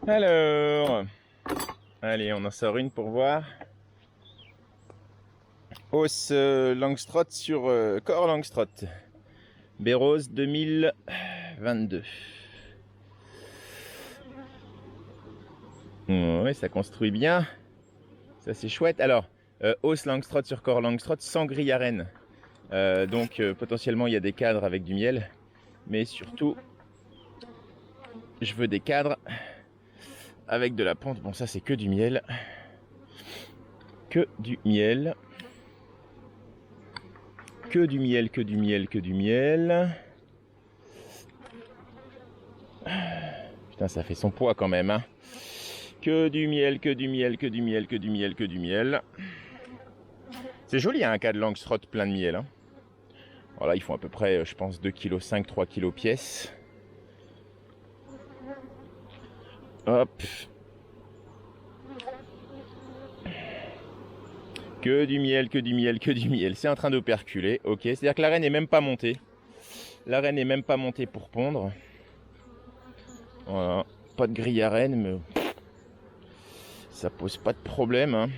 Alors, allez, on en sort une pour voir. Hausse Langstroth sur corps Langstroth. Bérose 2022. Ouais, ça construit bien. Ça, c'est chouette. Alors, hausse Langstroth sur corps Langstroth sans grille à reine. Donc, potentiellement, il y a des cadres avec du miel. Mais surtout, je veux des cadres avec de la pente. Bon, ça, c'est que du miel. Que du miel. Que du miel, que du miel, que du miel. Putain, ça fait son poids quand même, hein. Que du miel, que du miel, que du miel, que du miel, que du miel. C'est joli, hein, un cas de Langstroth plein de miel, hein. Voilà, ils font à peu près, je pense, 2,5 kg, 3 kg pièce. Hop. Que du miel, que du miel, que du miel. C'est en train de perculer, ok. C'est-à-dire que la reine n'est même pas montée. La reine n'est même pas montée pour pondre. Voilà. Pas de grille à reine, mais ça pose pas de problème, hein.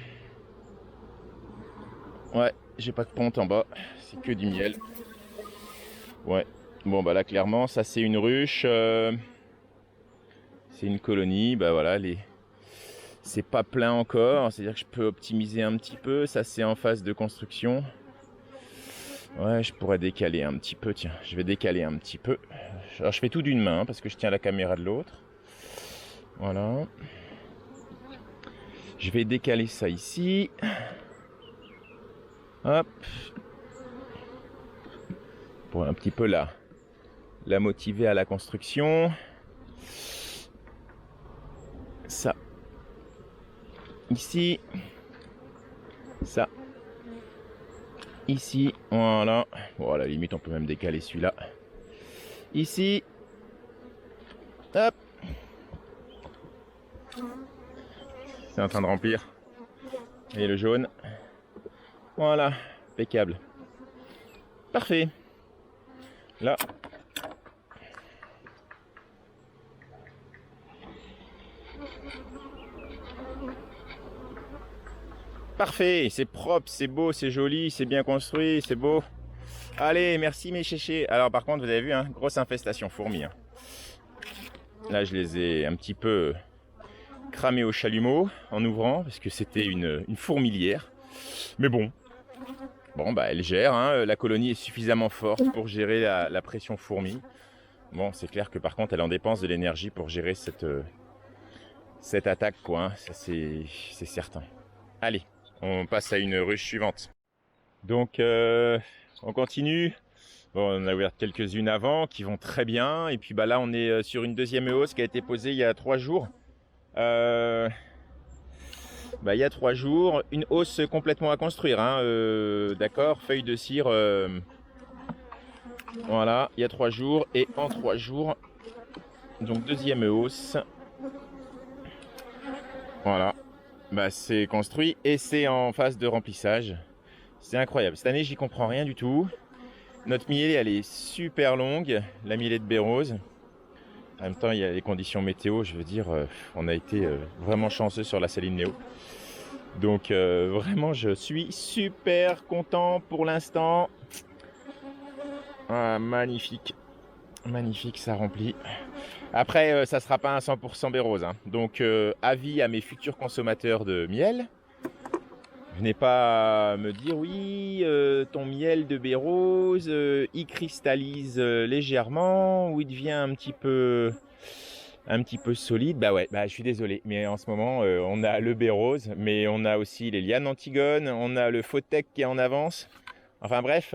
Ouais, j'ai pas de ponte en bas. C'est que du miel. Ouais. Bon, bah là, clairement, ça, c'est une ruche. C'est une colonie. Bah voilà, c'est pas plein encore. C'est-à-dire que je peux optimiser un petit peu. Ça, c'est en phase de construction. Ouais, je pourrais décaler un petit peu. Tiens, je vais décaler un petit peu. Alors, je fais tout d'une main, hein, parce que je tiens la caméra de l'autre. Voilà. Je vais décaler ça ici. Hop. Pour un petit peu la motiver à la construction. Ça. Ici. Ça. Ici. Voilà. Bon, à la limite, on peut même décaler celui-là. Ici. Hop. C'est en train de remplir. Et le jaune. Voilà. Impeccable. Parfait. Là. Parfait, c'est propre, c'est beau, c'est joli, c'est bien construit, c'est beau. Allez, merci mes chéchés. Alors par contre, vous avez vu, hein, grosse infestation fourmis, hein. Là, je les ai un petit peu cramés au chalumeau en ouvrant, parce que c'était une fourmilière. Mais bon, bah elle gère, hein, la colonie est suffisamment forte pour gérer la pression fourmi. Bon, c'est clair que par contre, elle en dépense de l'énergie pour gérer cette attaque, quoi, hein. Ça, c'est certain. Allez, on passe à une ruche suivante. Donc, on continue. Bon, on en a ouvert quelques-unes avant qui vont très bien. Et puis bah là, on est sur une deuxième hausse qui a été posée il y a 3 jours. Il y a 3 jours, une hausse complètement à construire, hein, d'accord, feuille de cire. Voilà, il y a 3 jours et en 3 jours. Donc deuxième hausse. Voilà. Bah, c'est construit et c'est en phase de remplissage. C'est incroyable. Cette année, j'y comprends rien du tout. Notre mielée, elle est super longue, la mielée de Bérose. En même temps, il y a les conditions météo, je veux dire, on a été vraiment chanceux sur la saline Néo. Donc vraiment, je suis super content pour l'instant. Ah, magnifique, magnifique, ça remplit. Après, ça sera pas un 100% Bérose, hein. Donc avis à mes futurs consommateurs de miel. Venez pas me dire oui, ton miel de Bérose, il cristallise légèrement ou il devient un petit peu solide. Bah ouais, bah je suis désolé, mais en ce moment on a le Bérose, mais on a aussi les lianes Antigone, on a le Photec qui est en avance. Enfin bref,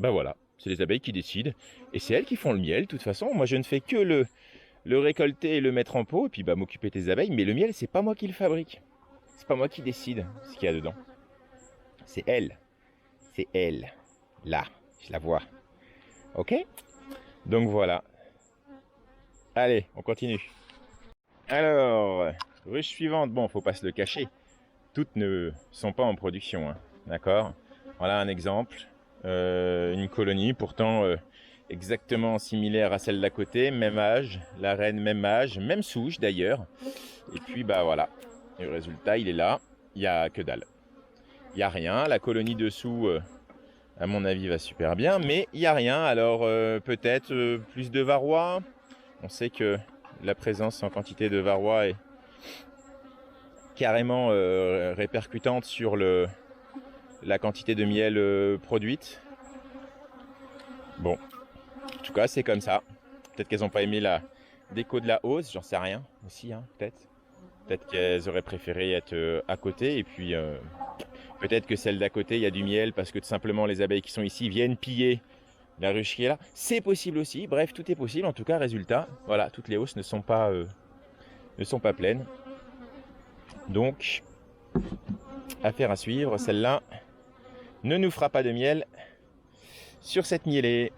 bah voilà, c'est les abeilles qui décident et c'est elles qui font le miel. De toute façon, moi je ne fais que le récolter et le mettre en pot et puis bah m'occuper des abeilles, mais le miel c'est pas moi qui le fabrique. C'est pas moi qui décide ce qu'il y a dedans. C'est elle. C'est elle. Là. Je la vois. Ok? Donc voilà. Allez, on continue. Alors, ruche suivante. Bon, faut pas se le cacher. Toutes ne sont pas en production, hein. D'accord? Voilà un exemple. Une colonie. Pourtant, exactement similaire à celle d'à côté, même âge, la reine même âge, même souche d'ailleurs. Et puis bah voilà, le résultat il est là, il n'y a que dalle. Il n'y a rien, la colonie dessous à mon avis va super bien, mais il n'y a rien. Alors peut-être plus de varroa. On sait que la présence en quantité de varroa est carrément répercutante sur la quantité de miel produite. Bon, en tout cas c'est comme ça. Peut-être qu'elles n'ont pas aimé la déco de la hausse, j'en sais rien aussi, hein, peut-être. Peut-être qu'elles auraient préféré être à côté et puis peut-être que celle d'à côté il y a du miel parce que tout simplement les abeilles qui sont ici viennent piller la ruche qui est là. C'est possible aussi, bref tout est possible. En tout cas résultat, voilà, toutes les hausses ne sont pas pleines. Donc, affaire à suivre, celle-là ne nous fera pas de miel sur cette mielée.